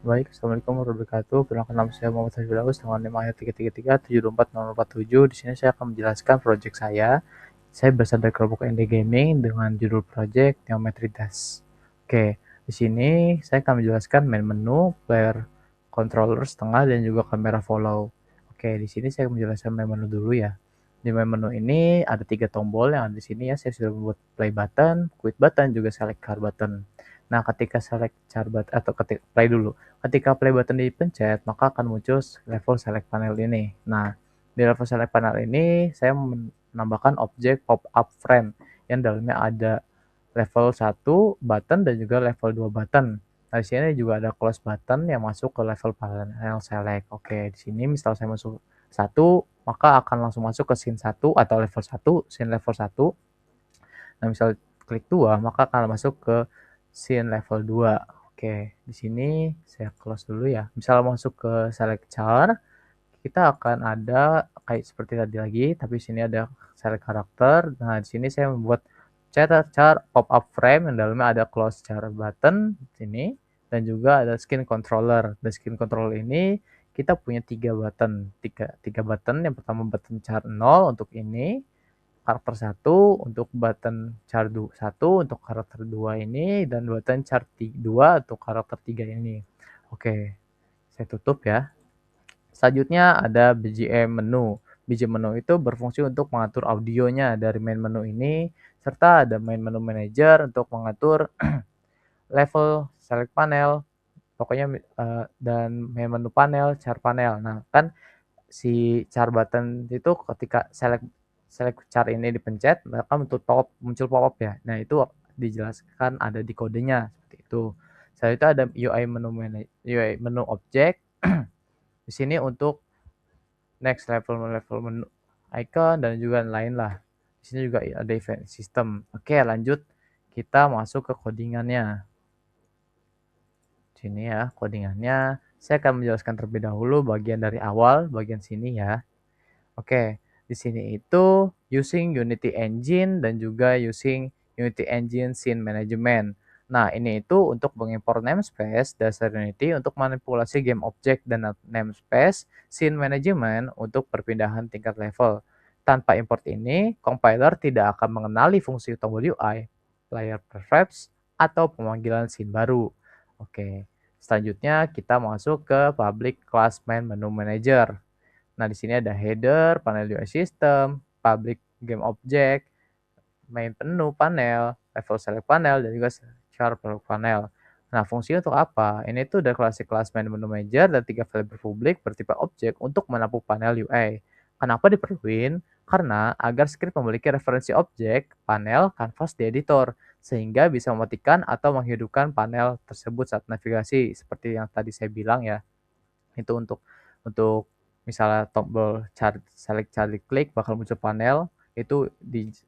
Baik, Assalamualaikum warahmatullahi wabarakatuh. Perkenalkan nama saya Muhammad Firdaus dengan NIM ayat 333 74047. Di sini saya akan menjelaskan proyek saya. Saya berasal dari kelompok ND Gaming dengan judul proyek Geometry Dash. Oke, di sini saya akan menjelaskan main menu, player controller setengah dan juga kamera follow. Oke, di sini saya menjelaskan main menu dulu ya. Di main menu ini ada 3 tombol yang ada di sini ya. Saya sudah membuat play button, quit button, juga select car button. Nah, ketika select car button atau ketika play dulu. Ketika play button dipencet, maka akan muncul level select panel ini. Nah, di level select panel ini saya menambahkan objek pop-up frame yang dalamnya ada level 1 button dan juga level 2 button. Nah, di sini juga ada close button yang masuk ke level panel select. Oke, di sini misal saya masuk 1, maka akan langsung masuk ke scene 1 atau level 1, scene level 1. Nah, misal klik 2, maka akan masuk ke scene level 2. Oke, di sini saya close dulu ya. Misal masuk ke select char, kita akan ada kayak seperti tadi lagi, tapi sini ada select karakter. Nah, di sini saya membuat char pop-up frame yang dalamnya ada close char button sini dan juga ada skin controller. Dan skin controller ini kita punya 3 button, tiga button. Yang pertama button char 0 untuk ini, karakter 1 untuk button char 1 untuk karakter 2 ini, dan button char 2 untuk karakter 3 ini. Oke, saya tutup ya. Selanjutnya ada BGM menu. BGM menu itu berfungsi untuk mengatur audionya dari main menu ini, serta ada main menu manager untuk mengatur level select panel, pokoknya dan main menu panel, char panel. Nah, kan si char button itu ketika select select char ini dipencet, maka muncul pop-up ya. Nah, itu dijelaskan ada di kodenya seperti itu. Selanjutnya ada UI menu objek. Di sini untuk next level menu icon dan juga lain lah. Di sini juga ada event system. Oke, lanjut kita masuk ke codingannya. Sini ya codingannya. Saya akan menjelaskan terlebih dahulu bagian dari awal, bagian sini ya. Oke, di sini itu using Unity Engine dan juga using Unity Engine Scene Management. Nah, ini itu untuk mengimpor namespace dasar Unity untuk manipulasi game object dan namespace Scene Management untuk perpindahan tingkat level. Tanpa import ini, compiler tidak akan mengenali fungsi tombol UI, player prefabs, atau pemanggilan scene baru. Oke, selanjutnya kita masuk ke public class main menu manager. Nah, di sini ada header, panel UI system, public game object, main menu panel, level select panel, dan juga char panel. Nah, fungsinya untuk apa? Ini tuh dari kelas main menu manager dan 3 variabel publik bertipe objek untuk menampung panel UI. Kenapa diperluin? Karena agar script memiliki referensi objek, panel, canvas di editor, sehingga bisa mematikan atau menghidupkan panel tersebut saat navigasi, seperti yang tadi saya bilang ya. Itu untuk misalnya tombol select cari klik bakal muncul panel, itu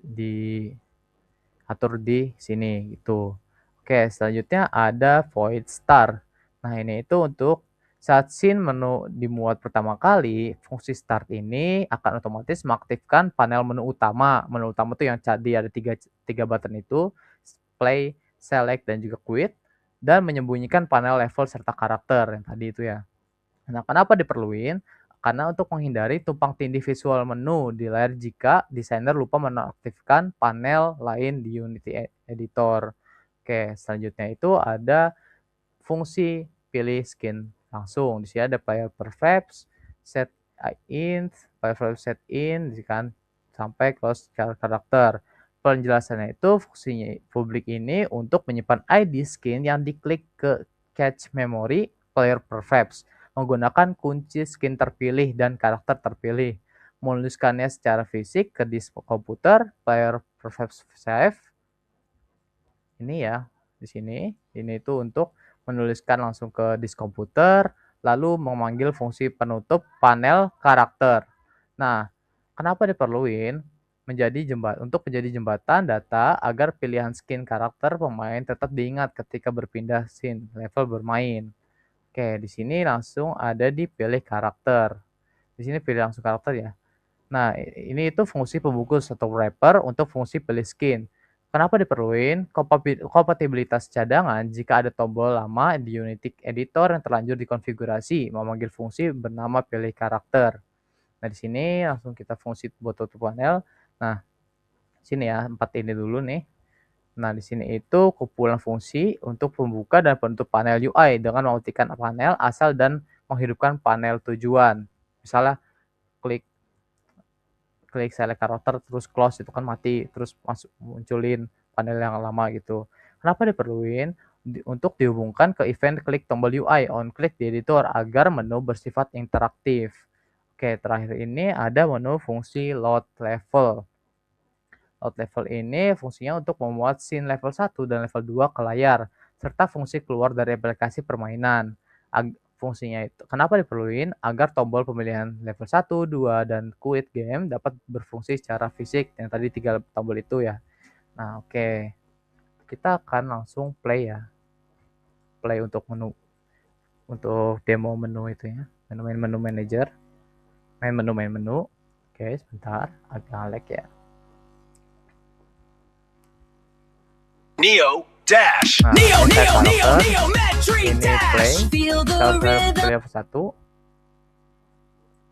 diatur di sini gitu. Oke, selanjutnya ada void start. Nah, ini itu untuk saat scene menu dimuat pertama kali, fungsi start ini akan otomatis mengaktifkan panel menu utama. Menu utama itu yang tadi ada tiga button itu, play, select, dan juga quit, dan menyembunyikan panel level serta karakter yang tadi itu ya. Nah, kenapa diperluin? Karena untuk menghindari tumpang tindih visual menu di layar jika desainer lupa menonaktifkan panel lain di Unity Editor. Oke, selanjutnya itu ada fungsi pilih skin langsung. Di sini ada player prefabs, set in, player prefabs set in, kan sampai close karakter. Penjelasannya itu fungsinya publik ini untuk menyimpan ID skin yang diklik ke cache memory player prefabs menggunakan kunci skin terpilih dan karakter terpilih. Menuliskannya secara fisik ke disk komputer, player prefabs save. Ini ya, di sini. Ini itu untuk menuliskan langsung ke disk komputer, lalu memanggil fungsi penutup panel karakter. Nah, kenapa diperluin? Untuk menjadi jembatan data agar pilihan skin karakter pemain tetap diingat ketika berpindah scene level bermain. Oke, di sini langsung ada di pilih karakter. Di sini pilih langsung karakter ya. Nah, ini itu fungsi pembungkus atau wrapper untuk fungsi pilih skin. Kenapa diperluin? Kompatibilitas cadangan jika ada tombol lama di Unity Editor yang terlanjur dikonfigurasi, memanggil fungsi bernama pilih karakter. Nah, di sini langsung kita fungsi buat tutup panel. Nah, sini ya, 4 ini dulu nih. Nah, di sini itu kumpulan fungsi untuk pembuka dan penutup panel UI dengan mematikan panel asal dan menghidupkan panel tujuan. Misalnya klik klik select karakter terus close itu kan mati, terus masuk munculin panel yang lama gitu. Kenapa diperluin? Untuk dihubungkan ke event klik tombol UI on click di editor agar menu bersifat interaktif. Oke, terakhir ini ada menu fungsi load level. Load level ini fungsinya untuk memuat scene level 1 dan level 2 ke layar, serta fungsi keluar dari aplikasi permainan. Fungsinya itu kenapa diperluin? Agar tombol pemilihan level 1, 2, dan quit game dapat berfungsi secara fisik, yang tadi 3 tombol itu ya. Nah, oke. Kita akan langsung play ya. Play untuk menu, untuk demo menu itu ya. Menu manager. Main menu. Oke, sebentar. Agak lag ya. Neo Dash. Nah, Neo ini play. Kita play level 1.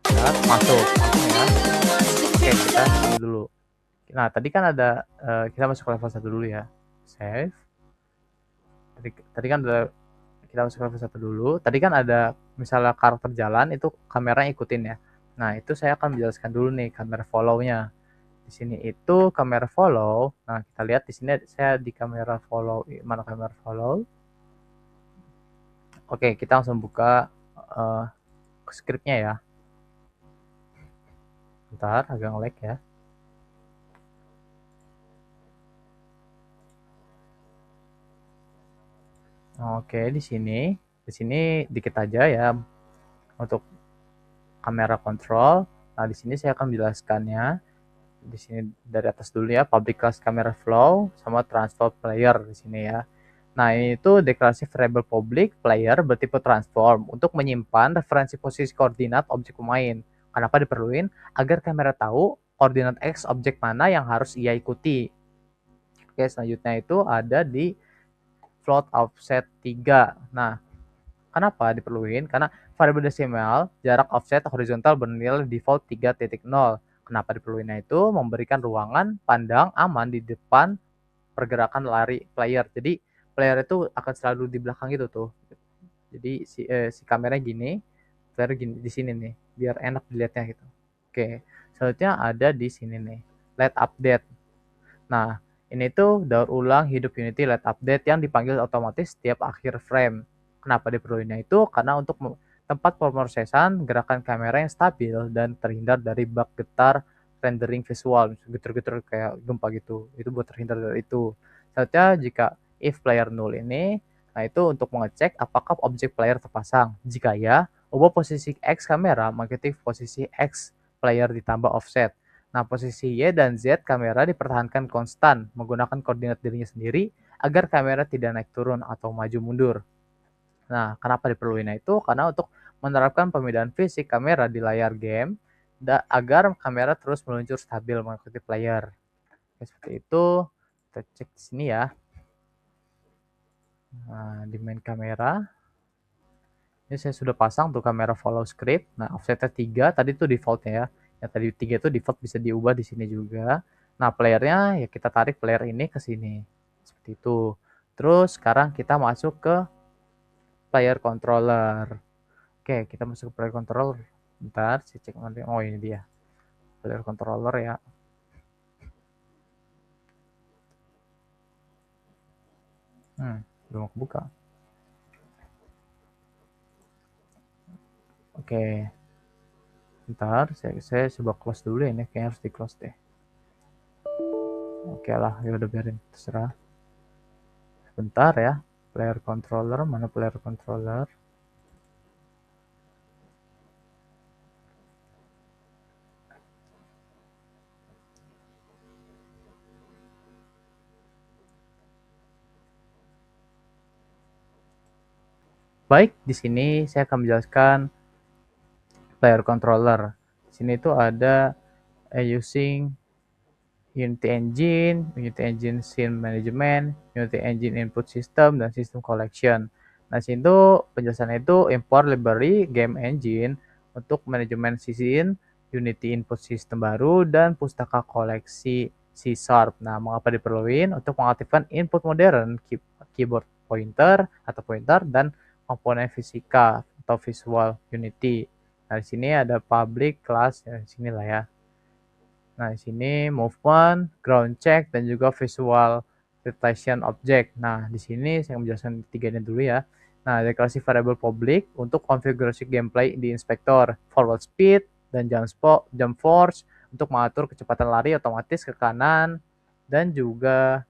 Kita masuk ya. Oke, kita ini dulu. Nah, tadi kan ada kita masuk level 1 dulu ya. Save. Tadi kan ada kita masuk level 1 dulu. Tadi kan ada misalnya karakter jalan itu kamera ikutin ya. Nah, itu saya akan menjelaskan dulu nih kamera follow-nya. Di sini itu kamera follow. Nah, kita lihat di sini saya di kamera follow. Mana kamera follow? Oke, kita langsung buka scriptnya ya. Bentar, agak nge-lag ya. Oke, di sini dikit aja ya untuk kamera control. Nah, di sini saya akan menjelaskannya. Di sini dari atas dulu ya, public class camera flow sama transform player di sini ya. Nah, ini itu deklarasi variable public player bertipe transform untuk menyimpan referensi posisi koordinat objek pemain. Kenapa diperluin? Agar kamera tahu koordinat X objek mana yang harus ia ikuti. Oke, selanjutnya itu ada di float offset 3. Nah, kenapa diperluin? Karena variabel desimal jarak offset horizontal bernilai default 3.0. Kenapa diperluinnya itu? Memberikan ruangan pandang aman di depan pergerakan lari player. Jadi player itu akan selalu di belakang gitu tuh. Jadi si kameranya gini, player gini di sini nih, biar enak dilihatnya gitu. Oke, selanjutnya ada di sini nih, LED update. Nah, ini tuh daur ulang hidup Unity LED update yang dipanggil otomatis setiap akhir frame. Kenapa diperluinnya itu? Karena untuk tempat pemrosesan gerakan kamera yang stabil dan terhindar dari bug getar rendering visual, getar-getar kayak gempa gitu. Itu buat terhindar dari itu. Selanjutnya jika if player null ini, nah itu untuk mengecek apakah objek player terpasang. Jika ya, ubah posisi X kamera mengikuti posisi X player ditambah offset. Nah, posisi Y dan Z kamera dipertahankan konstan menggunakan koordinat dirinya sendiri agar kamera tidak naik turun atau maju mundur. Nah, kenapa diperlukan itu? Karena untuk menerapkan pemindahan fisik kamera di layar game agar kamera terus meluncur stabil mengikuti player. Oke, seperti itu. Kita cek di sini ya. Nah, di main kamera. Ini saya sudah pasang tuh kamera follow script. Nah, offsetnya 3, tadi tuh defaultnya ya. Yang tadi 3 itu default bisa diubah di sini juga. Nah, playernya ya kita tarik player ini ke sini. Seperti itu. Terus sekarang kita masuk ke player controller. Oke, kita masuk ke player controller. Bentar, saya cek nanti. Oh, ini dia. Player controller ya. Belum kebuka. Oke. Bentar, saya coba close dulu ya, ini kayaknya harus di close deh. Oke lah, ya udah biarin, terserah. Bentar ya, player controller, mana player controller? Baik, di sini saya akan menjelaskan player controller. Di sini itu ada using Unity Engine, Unity Engine Scene Management, Unity Engine Input System, dan System Collection. Nah, situ penjelasannya itu import library game engine untuk manajemen scene, Unity Input System baru, dan pustaka koleksi C#. Nah, mengapa diperlukan? Untuk mengaktifkan input modern, keyboard pointer atau pointer, dan komponen fisika atau visual Unity. Nah, di sini ada public class, ya, di sini lah ya. Nah, di sini movement, ground check, dan juga visual rotation object. Nah, di sini saya menjelaskan tiga ini dulu ya. Nah, deklarasi variable public untuk konfigurasi gameplay di inspektor, forward speed, dan jump force untuk mengatur kecepatan lari otomatis ke kanan, dan juga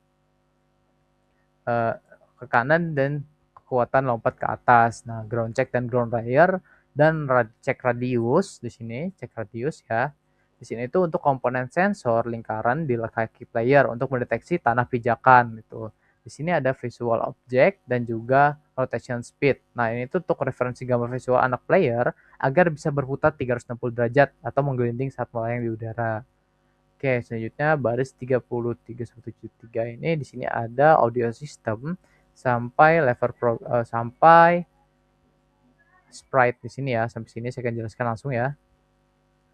ke kanan dan kekuatan lompat ke atas. Nah, ground check dan ground rear, dan check radius di sini, check radius ya. Di sini itu untuk komponen sensor lingkaran di kaki player untuk mendeteksi tanah pijakan itu. Di sini ada visual object dan juga rotation speed. Nah, ini tuh untuk referensi gambar visual anak player agar bisa berputar 360 derajat atau menggelinding saat melayang di udara. Oke, selanjutnya baris 33173 ini di sini ada audio system sampai sampai sprite di sini ya. Sampai sini saya akan jelaskan langsung ya.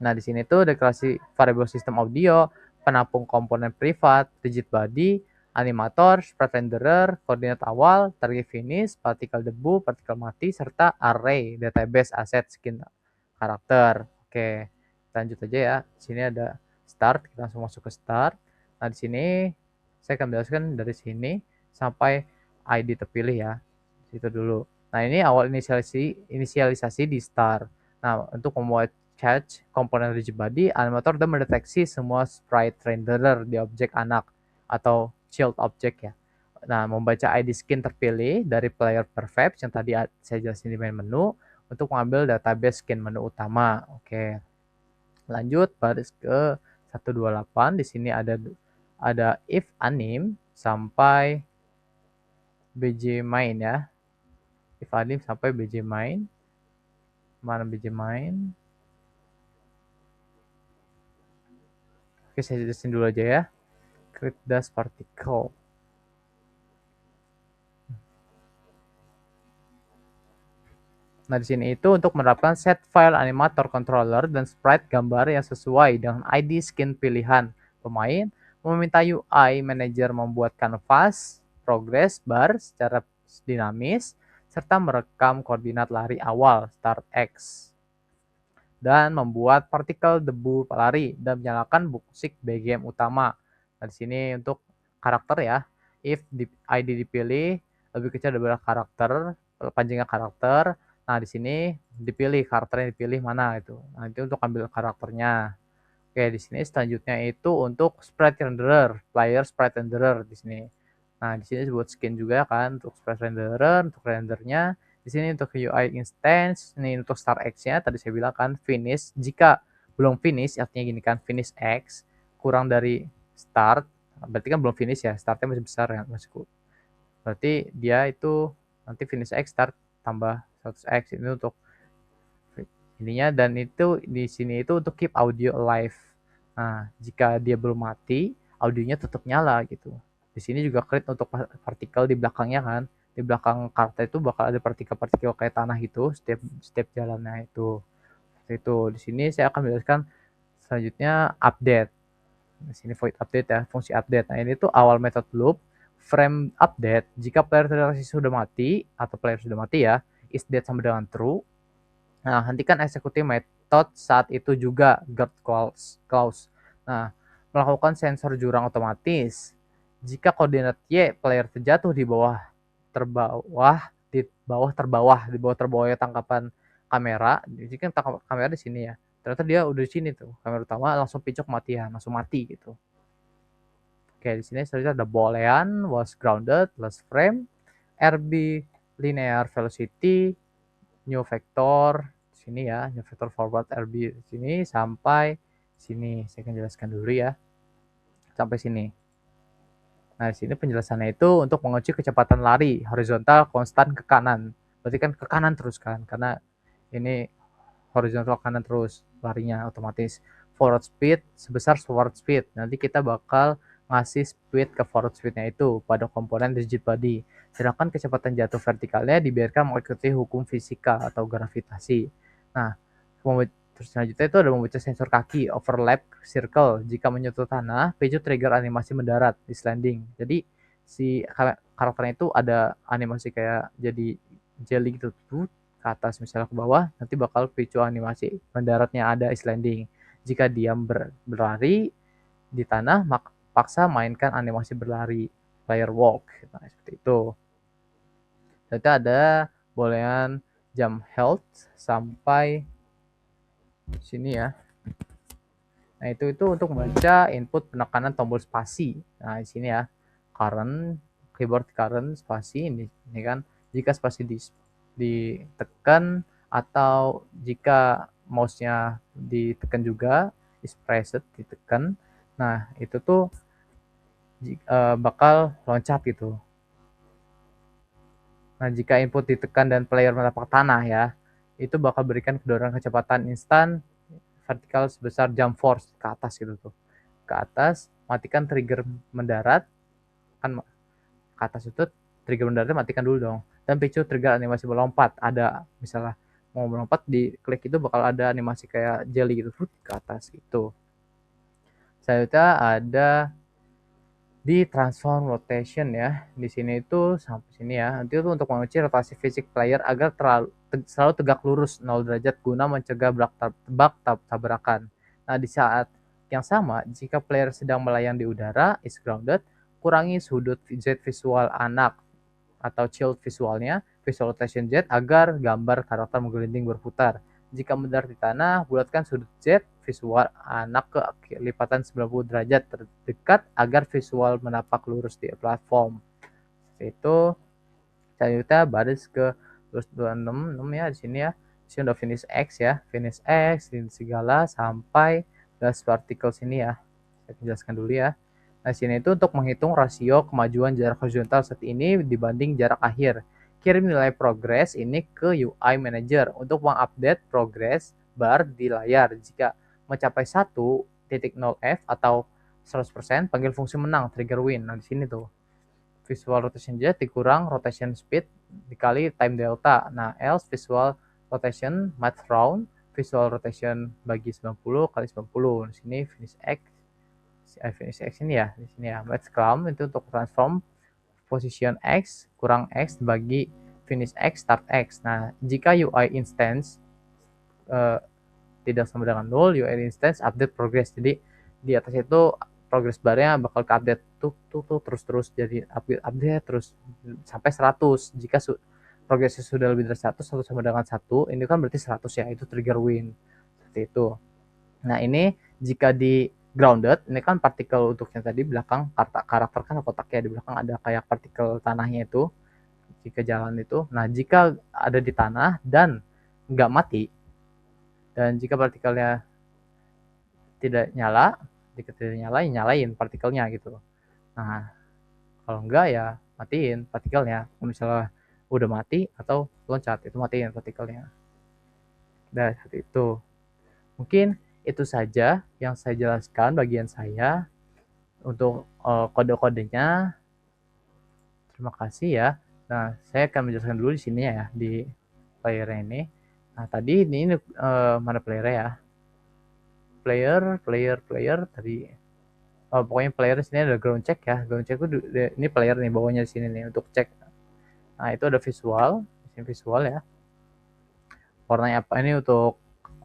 Nah, di sini tuh deklarasi variable system audio, penampung komponen privat, rigid body, animator, sprite renderer, koordinat awal, target finish, partikel debu, partikel mati, serta array database aset skin karakter. Oke, lanjut aja ya. Di sini ada start, kita langsung masuk ke start. Nah, di sini saya akan menjelaskan dari sini sampai ID terpilih ya. Itu dulu. Nah, ini awal inisialisasi di start. Nah, untuk membuat catch komponen rigid body, animator dan mendeteksi semua sprite renderer di objek anak atau child object ya. Nah, membaca ID skin terpilih dari player perfect yang tadi saya jelasin di main menu untuk mengambil database skin menu utama. Oke. Lanjut baris ke 128. Di sini ada if anim sampai bj main ya. If anim sampai bj main. Mana bj main? Oke, saya jelasin dulu aja ya. Create dust particle. Nah, di sini itu untuk menerapkan set file animator controller dan sprite gambar yang sesuai dengan ID skin pilihan pemain, meminta UI manager membuat canvas, progress bar secara dinamis, serta merekam koordinat lari awal start X, dan membuat partikel debu pelari dan menyalakan musik BGM utama. Nah, di sini untuk karakter ya, if ID dipilih lebih kecil dari karakter, panjangnya karakter. Nah, di sini dipilih karakter yang dipilih mana itu. Nah, itu untuk ambil karakternya. Oke, di sini selanjutnya itu untuk sprite renderer, player sprite renderer di sini. Nah, di sini disebut skin juga kan untuk sprite renderer, untuk rendernya. Di sini untuk UI instance, ini untuk start X-nya tadi saya bilang kan finish. Jika belum finish, artinya gini kan finish X kurang dari start, berarti kan belum finish ya, startnya masih besar ya, masih. Berarti dia itu nanti finish X start tambah 100X ini untuk ininya, dan itu di sini itu untuk keep audio alive. Nah, jika dia belum mati, audionya tetap nyala gitu. Di sini juga create untuk partikel di belakangnya kan. Di belakang karakter itu bakal ada partikel-partikel kayak tanah gitu setiap jalannya itu. Itu di sini saya akan menjelaskan selanjutnya update. Di sini void update ya, fungsi update. Nah, ini tuh awal method loop frame update. Jika player sudah mati atau player sudah mati ya, is dead sama dengan true. Nah, hentikan eksekusi method saat itu juga guard clause. Nah, melakukan sensor jurang otomatis. Jika koordinat Y player terjatuh di bawah terbawahnya tangkapan kamera, jadi kan tangkapan kamera di sini ya. Ternyata dia udah di sini tuh, kamera utama langsung pincuk matian, langsung mati gitu. Oke, di sini selanjutnya ada boolean was grounded, last frame, RB linear velocity, new vector sini ya, new vector forward RB sini sampai sini. Saya akan jelaskan dulu ya. Sampai sini. Nah, di sini penjelasannya itu untuk menguji kecepatan lari horizontal konstan ke kanan. Berarti kan ke kanan terus kan, karena ini horizontal kanan terus larinya otomatis. forward speed sebesar forward speed. Nanti kita bakal ngasih speed ke forward speednya itu pada komponen rigid body. Sedangkan kecepatan jatuh vertikalnya dibiarkan mengikuti hukum fisika atau gravitasi. Nah, terus selanjutnya itu ada membaca sensor kaki, overlap, circle. Jika menyentuh tanah, picu trigger animasi mendarat, di landing. Jadi si karakternya itu ada animasi kayak jadi jelly gitu tuh ke atas misalnya ke bawah, nanti bakal picu animasi mendaratnya ada is landing. Jika diam berlari di tanah, paksa mainkan animasi berlari, player walk. Nah, seperti itu. Jadi ada bolehan jump health sampai sini ya. Nah, itu untuk membaca input penekanan tombol spasi. Nah, di sini ya. Current, keyboard current, spasi ini kan. Jika spasi ditekan atau jika mouse-nya ditekan juga, is pressed, ditekan. Nah, itu tuh bakal loncat gitu. Nah, jika input ditekan dan player menapak tanah ya, itu bakal berikan kedorongan kecepatan instan vertikal sebesar jump force ke atas gitu tuh. Ke atas, matikan trigger mendarat, kan ke atas itu trigger mendarat matikan dulu dong. Dan picu trigger animasi melompat. Ada misalnya mau melompat di klik itu bakal ada animasi kayak jelly gitu ke atas gitu. Selanjutnya ada di transform rotation ya. Di sini itu sampai sini ya. Nanti itu untuk mengunci rotasi fisik player agar selalu tegak lurus 0 derajat guna mencegah tabrakan. Nah, di saat yang sama, jika player sedang melayang di udara, is grounded, kurangi sudut Z visual anak atau child visualnya, visual rotation Z agar gambar karakter menggelinding berputar. Jika mendarat di tanah, bulatkan sudut Z visual anak ke lipatan 90 derajat terdekat agar visual menapak lurus di platform. Itu selanjutnya baris ke 226 ya di sini ya. Di sini udah finish X ya, finish X segala sampai gas partikel sini ya. Saya jelaskan dulu ya. Nah, sini itu untuk menghitung rasio kemajuan jarak horizontal saat ini dibanding jarak akhir. Kirim nilai progress ini ke UI Manager untuk mengupdate progress bar di layar. Jika mencapai 1.0F atau 100%, panggil fungsi menang, trigger win. Nah, di sini tuh. Visual rotation Z dikurang rotation speed dikali time delta. Nah, else visual rotation math round, visual rotation bagi 90 kali 90. Di sini finish X finish X ini ya, di sini ya. Match clamp itu untuk transform position X kurang X bagi finish X start X. Nah, jika UI instance tidak sama dengan 0, UI instance update progress. Jadi di atas itu progress barnya bakal ke update tuh terus jadi update terus sampai 100. Jika progresnya sudah lebih dari 100 sama dengan 1, ini kan berarti 100 ya, itu trigger win. Seperti itu. Nah, ini jika di grounded, ini kan partikel untuk yang tadi belakang karakter kan kotaknya di belakang ada kayak partikel tanahnya itu jika jalan itu. Nah, jika ada di tanah dan nggak mati, dan jika partikelnya tidak nyala, jika tidak nyala, ya nyalain partikelnya gitu. Nah, kalau enggak ya matiin partikelnya. Kalau misalnya udah mati atau loncat, itu matiin partikelnya. Dan seperti itu. Mungkin itu saja yang saya jelaskan bagian saya untuk kode-kodenya. Terima kasih ya. Nah, saya akan menjelaskan dulu di sini ya di player ini. Nah, tadi ini mana player ya? Player tadi. Oh, pokoknya player di sini ada ground check ya. Ground check itu ini player nih bawahnya di sini nih untuk cek. Nah, itu ada visual, di sini visual ya. Warnanya apa ini untuk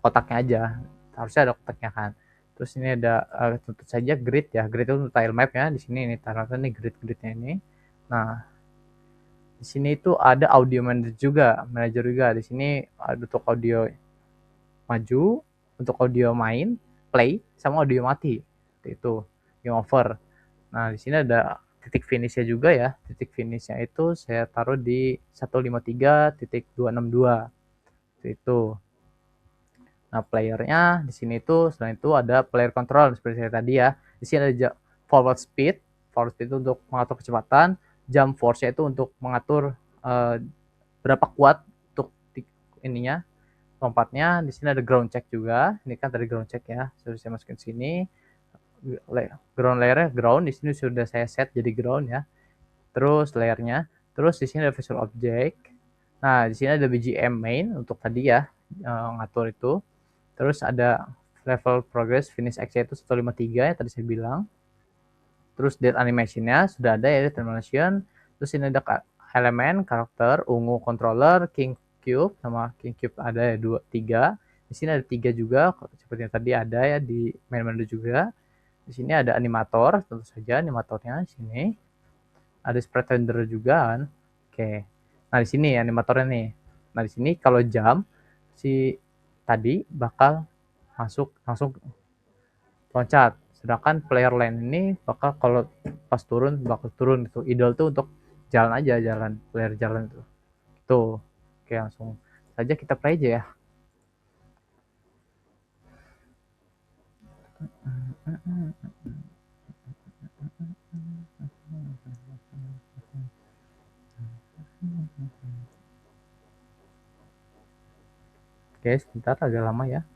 kotaknya aja. Harusnya ada kotaknya kan. Terus ini ada tentu saja grid ya. Grid itu untuk tile map ya. Di sini ini tile map ini grid-gridnya ini. Nah, di sini itu ada audio manager juga. Di sini ada untuk audio maju, untuk audio main, play, sama audio mati. Itu game over. Nah, di sini ada titik finishnya juga ya. Titik finishnya itu saya taruh di 153.262. Itu. Nah, playernya di sini itu selain itu ada player control seperti saya tadi ya. Di sini ada forward speed itu untuk mengatur kecepatan, jump force itu untuk mengatur berapa kuat untuk ininya lompatnya. Di sini ada ground check juga. Ini kan tadi ground check ya. Sudah saya masukin sini. Ground layernya ground. Di sini sudah saya set jadi ground ya. Terus layernya. Terus di sini ada visual object. Nah, di sini ada BGM main untuk tadi ya ngatur itu. Terus ada level progress finish X-nya itu 153 ya tadi saya bilang. Terus date animation-nya sudah ada ya, date animation. Terus ini ada elemen, karakter, ungu controller, king cube sama king cube ada ya 2 3. Di sini ada 3 juga seperti yang tadi ada ya di main menu juga. Di sini ada animator, tentu saja animatornya di sini. Ada sprite renderer juga kan. Oke. Nah, di sini animatornya nih. Nah, di sini kalau jam si tadi bakal masuk langsung loncat. Sedangkan player lane ini bakal kalau pas turun bakal turun itu. Idle tuh untuk jalan aja, jalan player jalan itu. Tuh. Oke, langsung saja kita play aja ya. Oke, sebentar agak lama ya.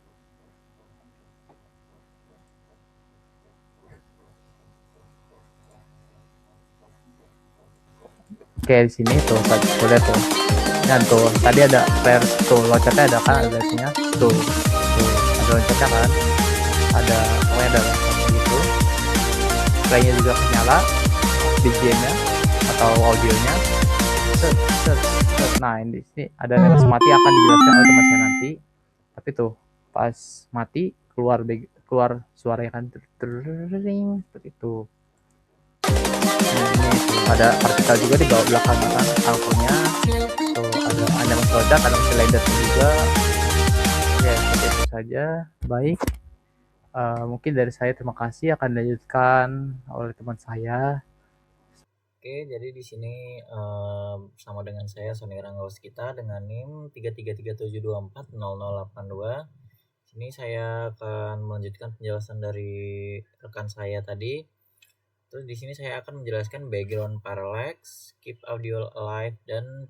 Oke, di sini tuh boleh tuh. Dan tuh tadi ada player tuh loncatnya ada kan ada sini tuh. Tuh ada loncatnya kan. Ada pokoknya ada loncatnya gitu. Playnya juga nyala BGM-nya atau audionya. Set, set, set. Nah, ini di sini ada animasi mati akan dijelaskan oleh teman saya nanti. Tapi tuh pas mati keluar suara kan seperti itu. Nah, ini tuh ada partikel juga di bawah belakang kan alkoholnya. Tuh ada produk, ada mesin ledak juga. Ya seperti itu saja. Baik. Mungkin dari saya terima kasih, akan dilanjutkan oleh teman saya. Oke, jadi di sini bersama dengan saya Sony Ranggawaskita dengan NIM 33372400082. Sini saya akan melanjutkan penjelasan dari rekan saya tadi. Terus di sini saya akan menjelaskan background parallax, keep audio alive, dan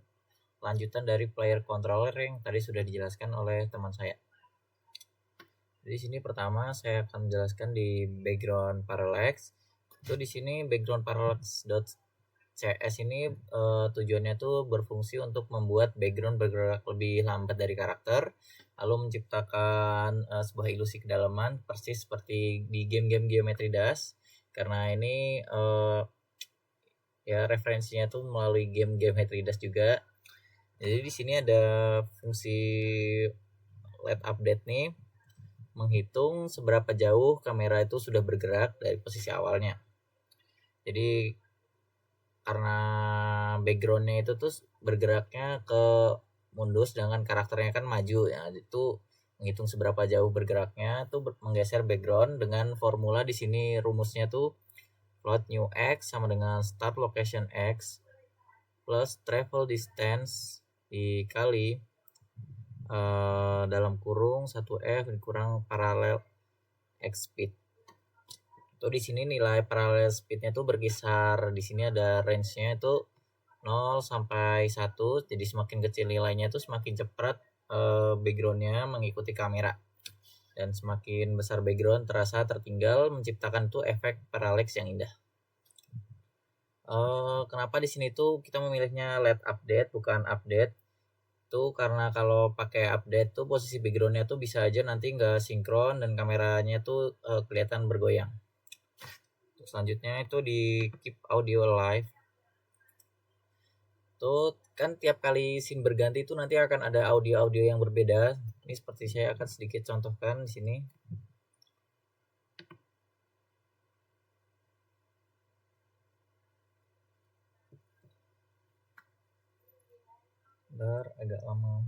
lanjutan dari player controller yang tadi sudah dijelaskan oleh teman saya. Di sini pertama saya akan menjelaskan di background parallax. Itu di sini background parallax.cs ini tujuannya tuh berfungsi untuk membuat background bergerak lebih lambat dari karakter, lalu menciptakan sebuah ilusi kedalaman persis seperti di game-game Geometry Dash. Karena ini ya referensinya tuh melalui game Geometry Dash juga. Jadi di sini ada fungsi LED update nih, menghitung seberapa jauh kamera itu sudah bergerak dari posisi awalnya. Jadi karena backgroundnya itu tuh bergeraknya ke mundur, sedangkan karakternya kan maju ya, itu menghitung seberapa jauh bergeraknya tuh menggeser background dengan formula di sini rumusnya tuh float new x sama dengan start location x plus travel distance dikali dalam kurung 1f dikurang parallel x speed. Tuh di sini nilai parallel speednya tuh berkisar, di sini ada range-nya itu 0 sampai 1. Jadi semakin kecil nilainya tuh semakin cepat background-nya mengikuti kamera. Dan semakin besar background terasa tertinggal, menciptakan tuh efek parallax yang indah. Kenapa di sini tuh kita memilihnya LED update bukan update? Tuh karena kalau pakai update tuh posisi backgroundnya tuh bisa aja nanti nggak sinkron dan kameranya tuh kelihatan bergoyang. Selanjutnya itu di keep audio alive. Tuh kan tiap kali scene berganti itu nanti akan ada audio-audio yang berbeda. Ini seperti saya akan sedikit contohkan di sini. Bentar, agak lama.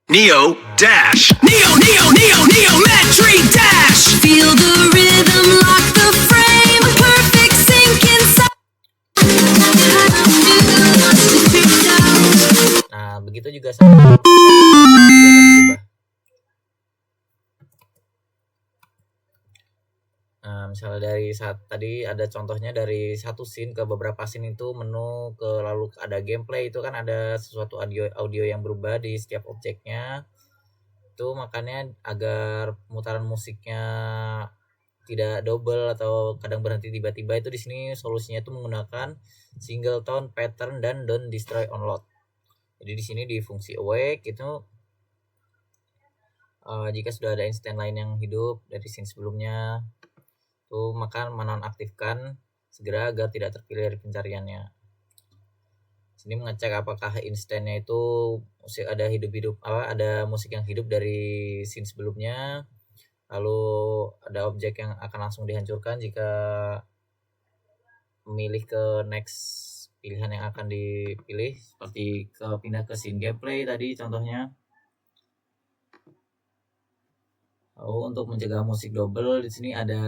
Neo Dash. Neo Metri Dash. Feel the rhythm, lock the frame, perfect sync inside. Nah, begitu juga sama. Nah, misalnya dari saat tadi ada contohnya dari satu scene ke beberapa scene itu menu ke lalu ada gameplay itu kan ada sesuatu audio yang berubah di setiap objeknya. Itu makanya agar pemutaran musiknya tidak double atau kadang berhenti tiba-tiba itu di sini solusinya itu menggunakan single tone pattern dan don't destroy on load. Jadi di sini di fungsi awake itu jika sudah ada instant lain yang hidup dari scene sebelumnya tuh maka menonaktifkan segera agar tidak terpilih dari pencariannya. Sini mengecek apakah instannya itu musik ada ada musik yang hidup dari scene sebelumnya, lalu ada objek yang akan langsung dihancurkan jika memilih ke next pilihan yang akan dipilih, seperti pindah ke scene gameplay tadi contohnya. Lalu untuk mencegah musik double di sini ada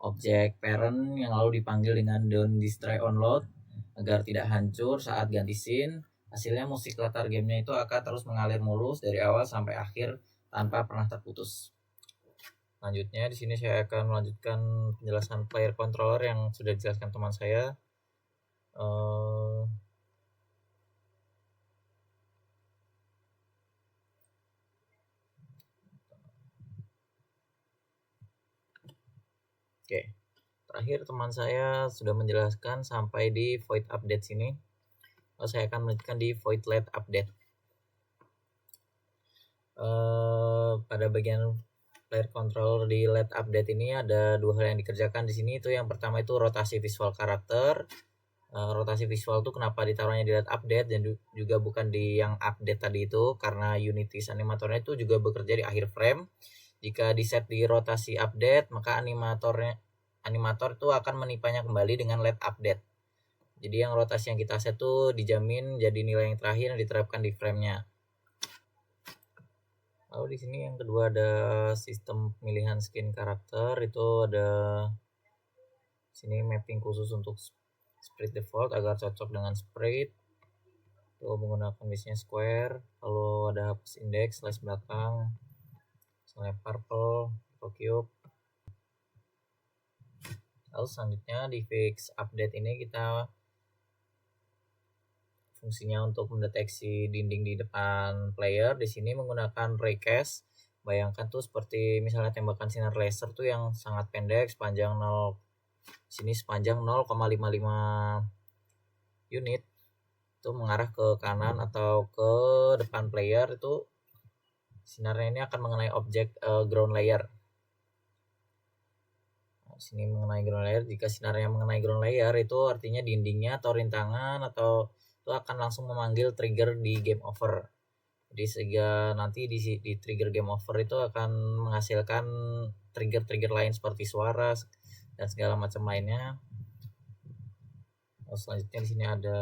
objek parent yang lalu dipanggil dengan don't destroy on load agar tidak hancur saat ganti scene. Hasilnya musik latar gamenya itu akan terus mengalir mulus dari awal sampai akhir tanpa pernah terputus. Selanjutnya di sini saya akan melanjutkan penjelasan player controller yang sudah dijelaskan teman saya. Oke, terakhir teman saya sudah menjelaskan sampai di void update sini. Lalu saya akan melanjutkan di void let update. Pada bagian player controller di let update ini ada dua hal yang dikerjakan di sini. Itu yang pertama itu rotasi visual karakter. Rotasi visual itu kenapa ditaruhnya di let update dan juga bukan di yang update tadi itu, karena Unity animatornya itu juga bekerja di akhir frame. Jika di set di rotasi update, maka animator itu akan menipanya kembali dengan let update. Jadi yang rotasi yang kita set itu dijamin jadi nilai yang terakhir yang diterapkan di frame-nya. Lalu di sini yang kedua ada sistem pemilihan skin karakter, itu ada sini mapping khusus untuk sprite default agar cocok dengan sprite. Itu menggunakan biasanya square, lalu ada hapus index slash belakang, misalnya purple atau cube. Lalu selanjutnya di fix update ini kita fungsinya untuk mendeteksi dinding di depan player. Di sini menggunakan raycast. Bayangkan tuh seperti misalnya tembakan sinar laser tuh yang sangat pendek sepanjang 0 sini sepanjang 0,55 unit itu mengarah ke kanan atau ke depan player, itu sinarnya ini akan mengenai objek ground layer. Sini mengenai ground layer. Jika sinarnya mengenai ground layer itu artinya dindingnya atau rintangan atau itu akan langsung memanggil trigger di game over. Jadi sehingga nanti di trigger game over itu akan menghasilkan trigger lain seperti suara dan segala macam lainnya. Selanjutnya di sini ada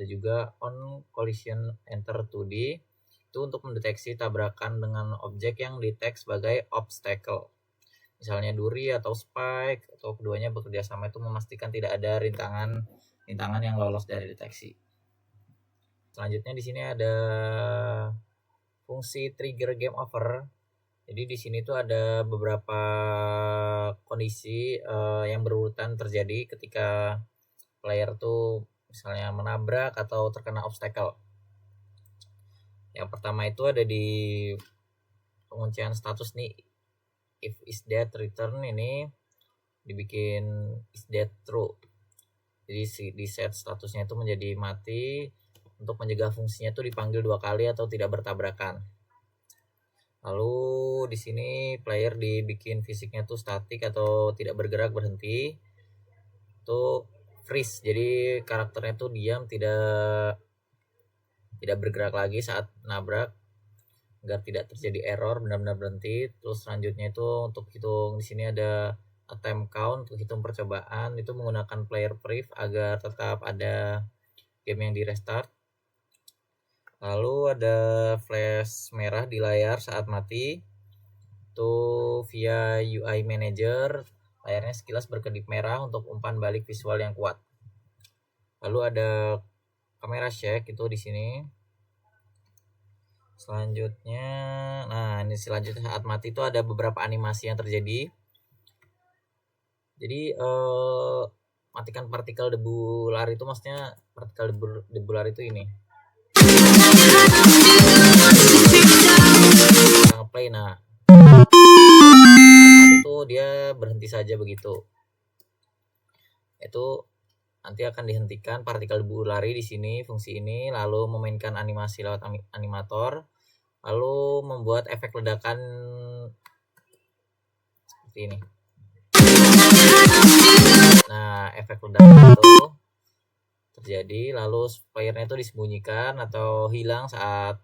juga on collision enter 2D, itu untuk mendeteksi tabrakan dengan objek yang di tag sebagai obstacle. Misalnya duri atau spike atau keduanya bekerja sama itu memastikan tidak ada rintangan yang lolos dari deteksi. Selanjutnya di sini ada fungsi trigger game over. Jadi di sini tuh ada beberapa kondisi yang berurutan terjadi ketika player tuh misalnya menabrak atau terkena obstacle. Yang pertama itu ada di penguncian status nih, if is dead return ini dibikin is dead true. Jadi di set statusnya itu menjadi mati untuk mencegah fungsinya itu dipanggil 2 kali atau tidak bertabrakan. Lalu di sini player dibikin fisiknya tuh statik atau tidak bergerak, berhenti. Itu freeze. Jadi karakternya tuh diam, tidak bergerak lagi saat nabrak agar tidak terjadi error, benar-benar berhenti. Terus selanjutnya itu untuk hitung di sini ada attempt count untuk hitung percobaan, itu menggunakan player brief agar tetap ada game yang di restart. Lalu ada flash merah di layar saat mati, itu via UI manager layarnya sekilas berkedip merah untuk umpan balik visual yang kuat. Lalu ada kamera shake, itu di sini Selanjutnya, nah ini selanjutnya saat mati itu ada beberapa animasi yang terjadi. Jadi matikan partikel debu lari itu maksudnya partikel debu lari itu ini. Kita ngeplay, nah saat mati itu dia berhenti saja begitu. Itu nanti akan dihentikan partikel debu lari di sini fungsi ini, lalu memainkan animasi lewat animator, lalu membuat efek ledakan seperti ini. Nah, efek ledakan itu terjadi, lalu playernya itu disembunyikan atau hilang saat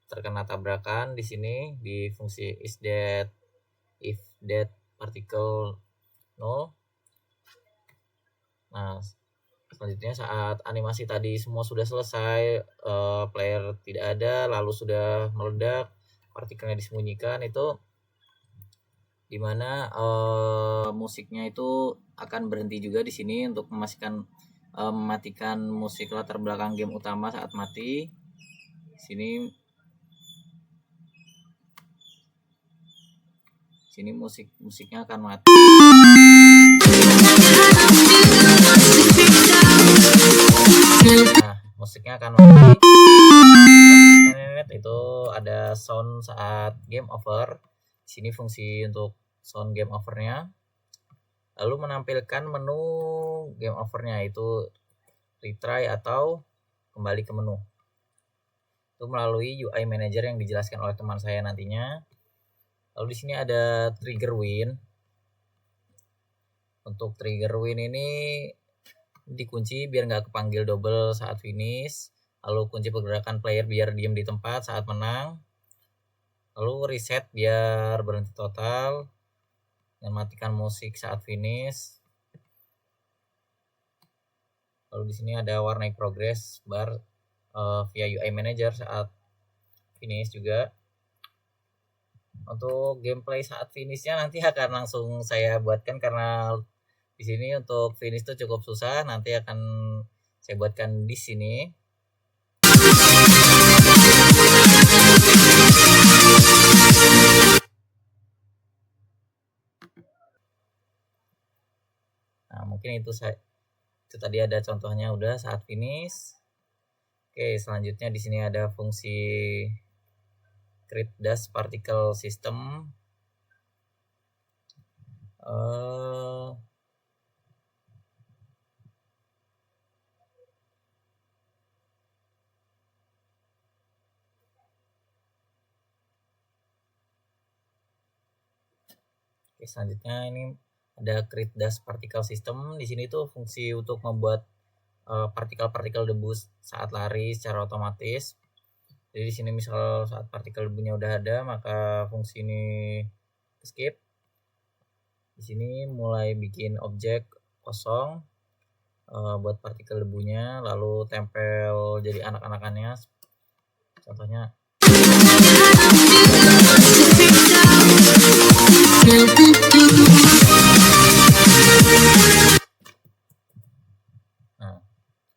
terkena tabrakan di sini di fungsi if that particle 0. Nah, selanjutnya saat animasi tadi semua sudah selesai, player tidak ada, lalu sudah meledak, partikelnya disembunyikan, itu dimana musiknya itu akan berhenti juga di sini untuk mematikan musik latar belakang game utama saat mati. Sini musiknya akan mati. Nah, musiknya akan mati. Itu ada sound saat game over. Di sini fungsi untuk sound game overnya. Lalu menampilkan menu game overnya, itu retry atau kembali ke menu. Itu melalui UI manager yang dijelaskan oleh teman saya nantinya. Lalu di sini ada trigger win. Untuk trigger win ini dikunci biar nggak kepanggil double saat finish. Lalu kunci pergerakan player biar diam di tempat saat menang. Lalu reset biar berhenti total. Dan matikan musik saat finish. Lalu di sini ada warnai progress bar via UI manager saat finish juga. Untuk gameplay saat finishnya nanti akan langsung saya buatkan, karena di sini untuk finish itu cukup susah. Nanti akan saya buatkan di sini. Nah, mungkin itu tadi ada contohnya udah saat finish. Oke, selanjutnya di sini ada fungsi create dust particle system. Oke, selanjutnya ini ada create dust particle system. Di sini tuh fungsi untuk membuat partikel-partikel debu saat lari secara otomatis. Jadi di sini misal saat partikel debunya udah ada, maka fungsi ini skip. Di sini mulai bikin objek kosong buat partikel debunya, lalu tempel jadi anak-anakannya. Contohnya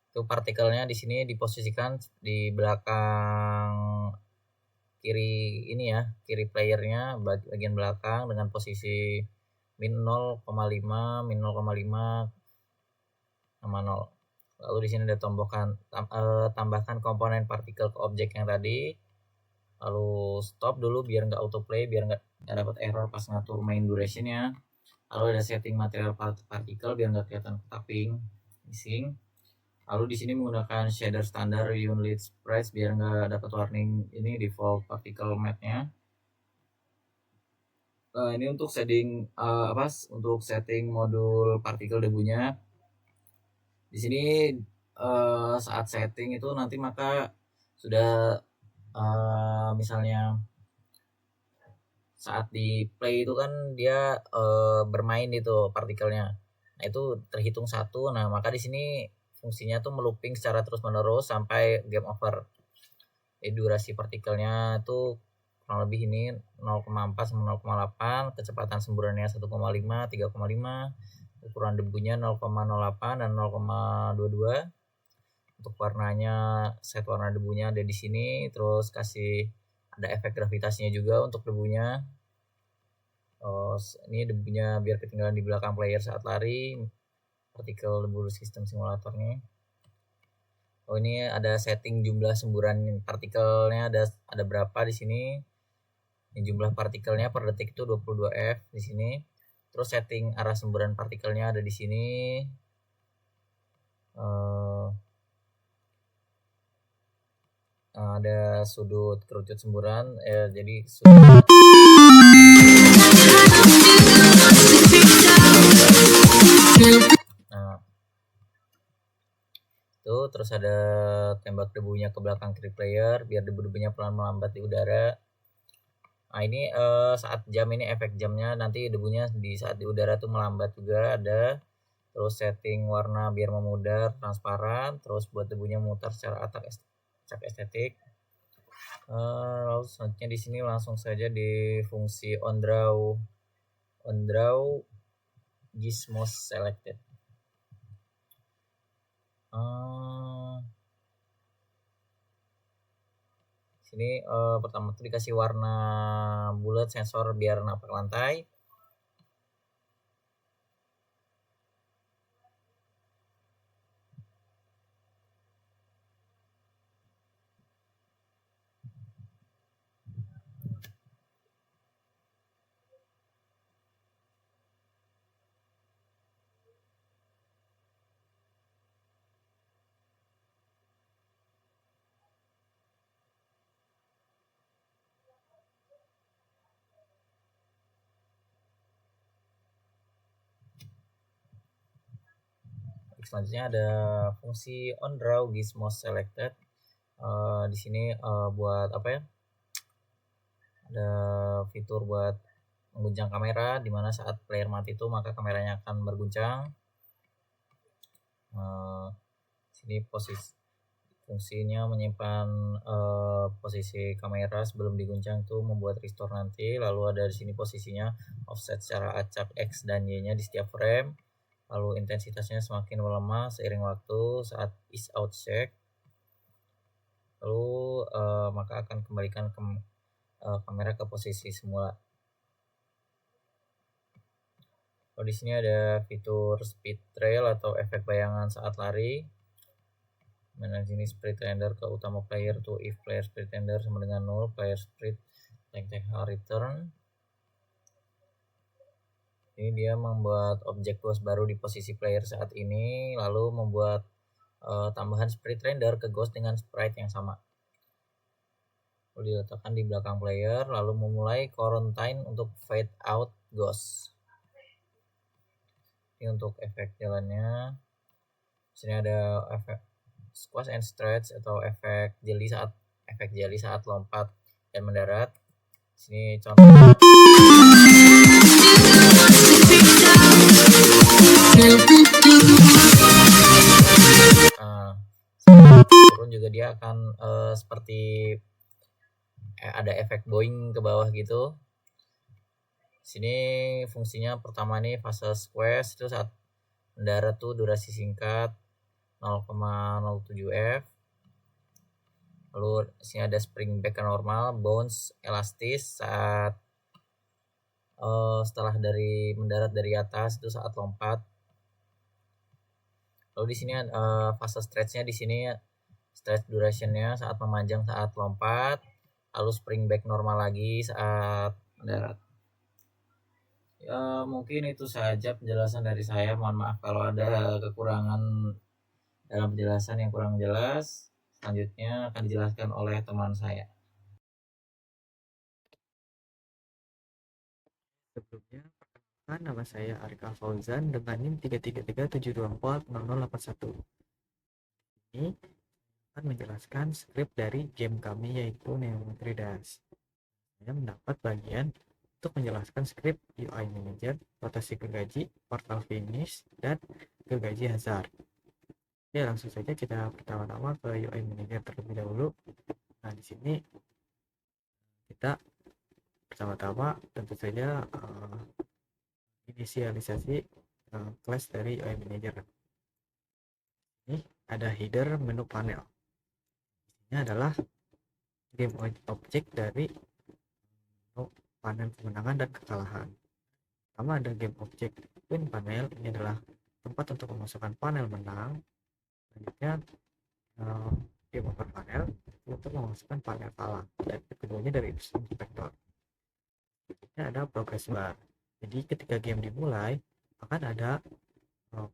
itu partikelnya di sini diposisikan di belakang kiri ini ya, kiri playernya bagian belakang dengan posisi min 0,5 sama 0. Lalu di sini ada tambahkan komponen partikel ke objek yang tadi. Lalu stop dulu biar nggak autoplay, biar nggak dapat error pas ngatur main durationnya. Lalu ada setting material partikel biar nggak kelihatan tapping missing. Lalu di sini menggunakan shader standar unit sprites biar nggak dapat warning ini default particle matte-nya. Ini untuk untuk setting modul partikel debunya. Di sini saat setting itu nanti maka sudah misalnya saat di play itu kan dia bermain itu partikelnya. Nah, itu terhitung 1. Nah, maka di sini fungsinya tuh melooping secara terus-menerus sampai game over. Jadi durasi partikelnya itu kurang lebih ini 0,4 sama 0,8, kecepatan semburannya 1,5, 3,5, ukuran debunya 0,08 dan 0,22. Untuk warnanya, set warna debunya ada di sini, terus kasih ada efek gravitasinya juga untuk debunya. Ini debunya biar ketinggalan di belakang player saat lari, partikel debu sistem simulatornya. Ini ada setting jumlah semburan partikelnya, ada berapa di sini. Ini jumlah partikelnya per detik itu 22 F di sini. Terus setting arah semburan partikelnya ada di sini. Ada sudut kerucut semburan, jadi sudut itu. Terus ada tembak debunya ke belakang kiri player biar debu-debunya pelan melambat di udara. Nah ini saat jam ini efek jamnya, nanti debunya di saat di udara tuh melambat juga ada. Terus setting warna biar memudar, transparan. Terus buat debunya memutar secara acak estetik. Lalu selanjutnya di sini langsung saja di fungsi on draw gizmos selected. Sini pertama tuh dikasih warna bulat sensor biar napak lantai. Selanjutnya ada fungsi on draw gizmos selected. Di sini buat apa ya? Ada fitur buat mengguncang kamera, dimana saat player mati itu maka kameranya akan berguncang. Sini fungsinya menyimpan posisi kamera sebelum diguncang tuh membuat restore nanti. Lalu ada di sini posisinya offset secara acak X dan Y-nya di setiap frame. Lalu intensitasnya semakin melemah seiring waktu saat is out check. Lalu maka akan kembalikan kamera ke posisi semula. Lalu di sini ada fitur speed trail atau efek bayangan saat lari. Mana sini sprint render ke utama player tuh if player sprint render sama dengan 0, player sprint take return. Ini dia membuat objek ghost baru di posisi player saat ini, lalu membuat tambahan sprite render ke ghost dengan sprite yang sama. Lalu diletakkan di belakang player, lalu memulai quarantine untuk fade out ghost. Ini untuk efek jalannya. Sini ada efek squash and stretch atau efek jelly saat lompat dan mendarat. Sini contoh. Turun juga dia akan seperti ada efek boing ke bawah gitu. Sini fungsinya pertama nih fase squash itu saat mendarat tuh durasi singkat 0,07 F. Lalu sini ada spring back ke normal, bounce elastis saat setelah dari mendarat dari atas itu saat lompat. Lalu di sini fase stretchnya di sini stretch durationnya saat memanjang saat lompat, lalu spring back normal lagi saat mendarat. Ya mungkin itu saja penjelasan dari saya. Mohon maaf kalau ada kekurangan dalam penjelasan yang kurang jelas. Selanjutnya akan dijelaskan oleh teman saya. Sebelumnya, perkenalkan nama saya Arika Fauzan dengan NIM 33372400081. Ini akan menjelaskan skrip dari game kami yaitu Neometry Dash. Saya mendapat bagian untuk menjelaskan skrip UI Manager, rotasi gergaji, portal finish, dan gergaji hazard. Oke, langsung saja kita pertama-tama ke UI Manager terlebih dahulu. Nah, di sini kita pertama-tama tentu saja inisialisasi class dari UI Manager. Ini ada header menu panel. Ini adalah game objek dari panel kemenangan dan kekalahan. Pertama ada game objek win panel, ini adalah tempat untuk memasukkan panel menang. Selanjutnya game over panel untuk memasukkan panel kalah, dan keduanya dari inspektor. Selanjutnya ada progress bar. Jadi ketika game dimulai akan ada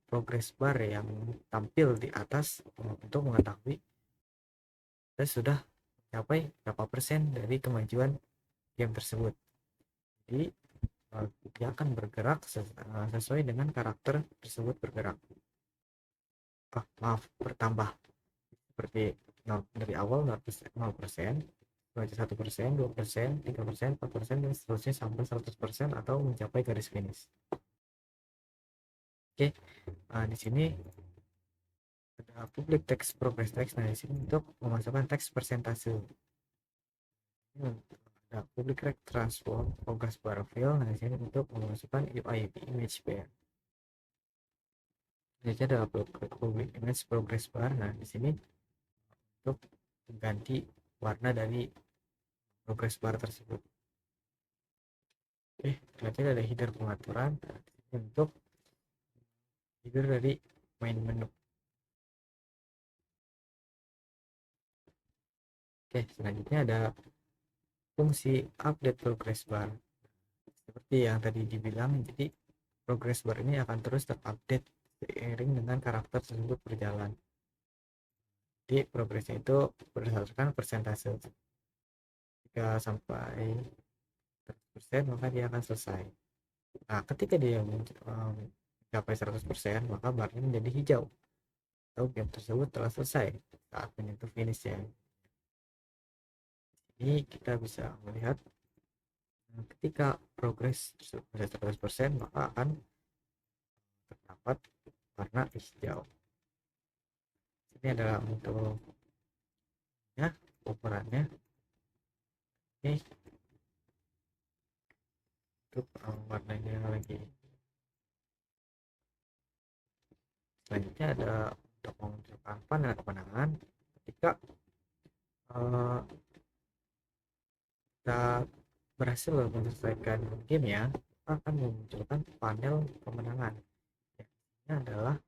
progress bar yang tampil di atas untuk mengetahui kita sudah mencapai berapa persen dari kemajuan game tersebut. Jadi dia akan bergerak sesuai dengan karakter tersebut bergerak. Bertambah seperti dari awal 0%, 1%, 2%, 3%, 4%, dan seterusnya sampai 100% atau mencapai garis finish. Oke, di sini ada public text, progress text. Nah, di sini untuk memasukkan teks persentase. Ini ada public text transform, progress bar fill. Nah, di sini untuk memasukkan UI image pair. Jadi ada public image progress bar. Nah, di sini untuk mengganti warna dari progress bar tersebut. Oke, selanjutnya ada header pengaturan. Nah, untuk header dari main menu. Oke, selanjutnya ada fungsi update progress bar. Seperti yang tadi dibilang, jadi progress bar ini akan terus terupdate seiring dengan karakter tersebut berjalan. Jadi progresnya itu berdasarkan persentase. Jika sampai 100% maka dia akan selesai. Nah, ketika dia mencapai 100% maka barnya menjadi hijau atau game tersebut telah selesai saat menyentuh finishnya. Ini kita bisa melihat ketika progres sudah 100% maka akan terdapat warna hijau. Ini adalah untuk ukurannya. Ini untuk warnanya lagi. Selanjutnya ada untuk memunculkan panel kemenangan. Ketika kita berhasil menyelesaikan game ya, akan memunculkan panel kemenangan. Ini adalah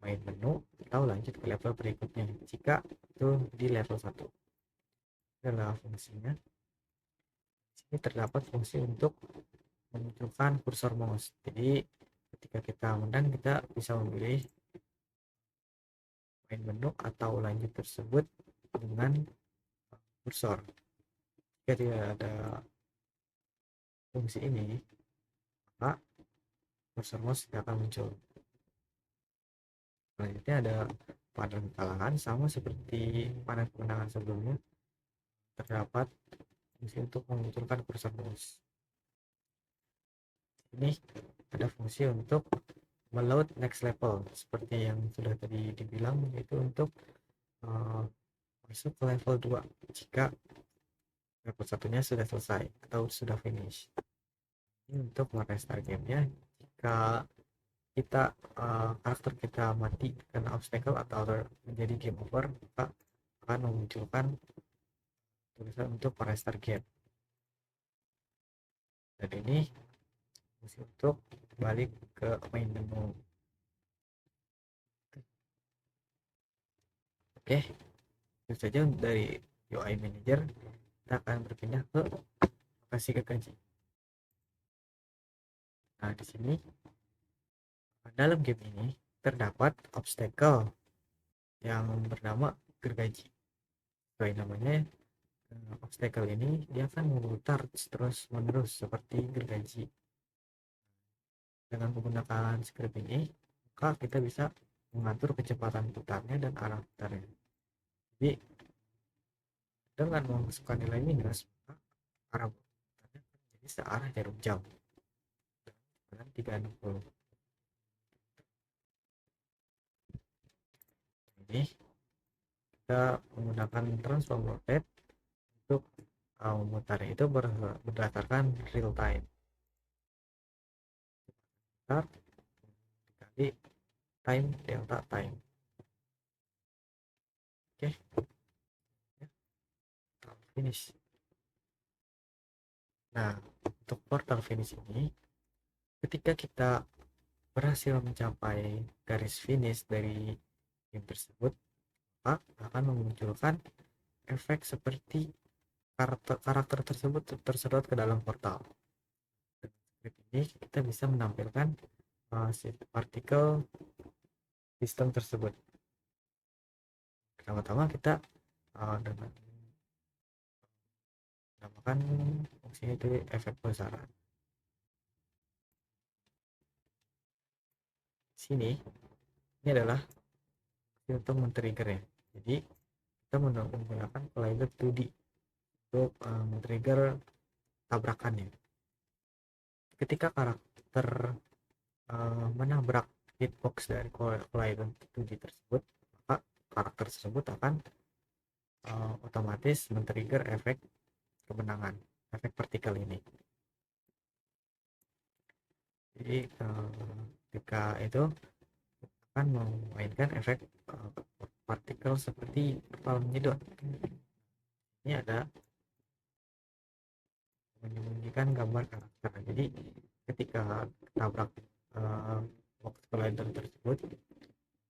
main menu atau lanjut ke level berikutnya jika itu di level 1. Ini adalah fungsinya. Di sini terdapat fungsi untuk memunculkan kursor mouse. Jadi ketika kita menang kita bisa memilih main menu atau lanjut tersebut dengan kursor. Jika tidak ada fungsi ini maka kursor mouse tidak akan muncul. Selanjutnya ada panel kekalahan, sama seperti panel kemenangan sebelumnya, terdapat fungsi untuk memunculkan kursor mouse. Ini ada fungsi untuk meload next level seperti yang sudah tadi dibilang, yaitu untuk masuk ke level 2 jika level satunya sudah selesai atau sudah finish. Ini untuk merestart gamenya jika kita karakter kita mati karena obstacle atau menjadi game over, maka akan memunculkan tulisan untuk restart game. Dan ini fungsi untuk balik ke main menu. Oke, itu saja dari UI Manager. Kita akan berpindah ke lokasi gergaji. Nah, di sini dalam game ini terdapat obstacle yang bernama gergaji. Sesuai namanya, obstacle ini dia akan memutar terus menerus seperti gergaji. Dengan menggunakan script ini maka kita bisa mengatur kecepatan putarnya dan arah putarnya. Jadi dengan memasukkan nilai minus maka arah putarnya menjadi searah jarum jam dengan 360. Ini kita menggunakan transform rotate untuk memutarnya itu berdasarkan real time. Putar dikali time delta time. Oke, finish. Nah, untuk portal finish ini, ketika kita berhasil mencapai garis finish dari game tersebut, maka akan memunculkan efek seperti karakter tersebut tersedot ke dalam portal. Dengan script ini kita bisa menampilkan partikel sistem tersebut. Pertama-tama kita dengan menamakan fungsi itu efek besaran. Sini ini adalah untuk men-trigger ya. Jadi kita menggunakan collider 2D untuk men-trigger tabrakannya. Ketika karakter menabrak hitbox dari collider 2D tersebut, maka karakter tersebut akan otomatis men-trigger efek kemenangan, efek partikel ini. Jadi ketika itu akan memainkan efek partikel seperti kepala menyedot. Ini ada menyembunyikan gambar karakter. Jadi ketika tabrak box collider tersebut,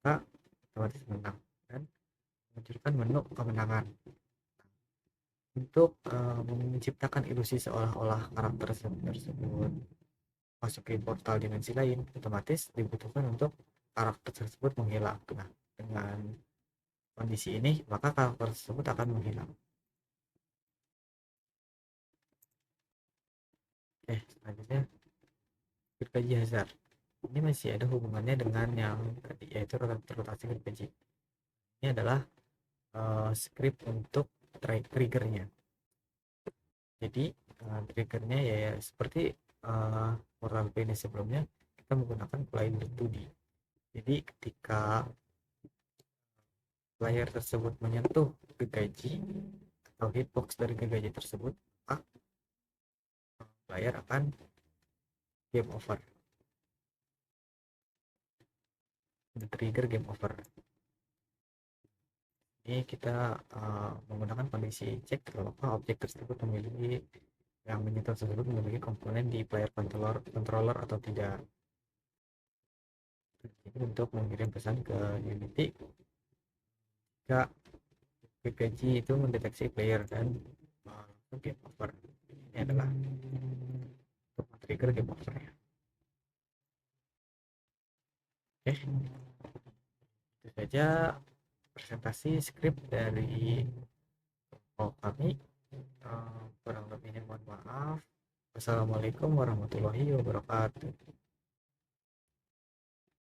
maka otomatis menang dan memunculkan menu kemenangan. Untuk menciptakan ilusi seolah-olah karakter tersebut masuk ke portal dimensi lain, otomatis dibutuhkan untuk karakter tersebut menghilang. Nah, dengan kondisi ini, maka karakter tersebut akan menghilang. Selanjutnya gergaji hazard. Ini masih ada hubungannya dengan yang tadi, yaitu rotasi gergaji. Ini adalah script untuk triggernya. Jadi triggernya ya seperti portal finish sebelumnya, kita menggunakan collider 2D. Jadi ketika player tersebut menyentuh gergaji atau hitbox dari gergaji tersebut, maka player akan game over. Trigger game over. Ini kita menggunakan kondisi cek apakah objek tersebut memiliki yang menyentuh tersebut memiliki komponen di player controller atau tidak. Ini untuk mengirim pesan ke Unity jika gergaji itu mendeteksi player dan game over. Ini adalah untuk trigger game over ya. Itu saja presentasi script dari kami. Kurang lebihnya mohon maaf. Wassalamualaikum warahmatullahi wabarakatuh.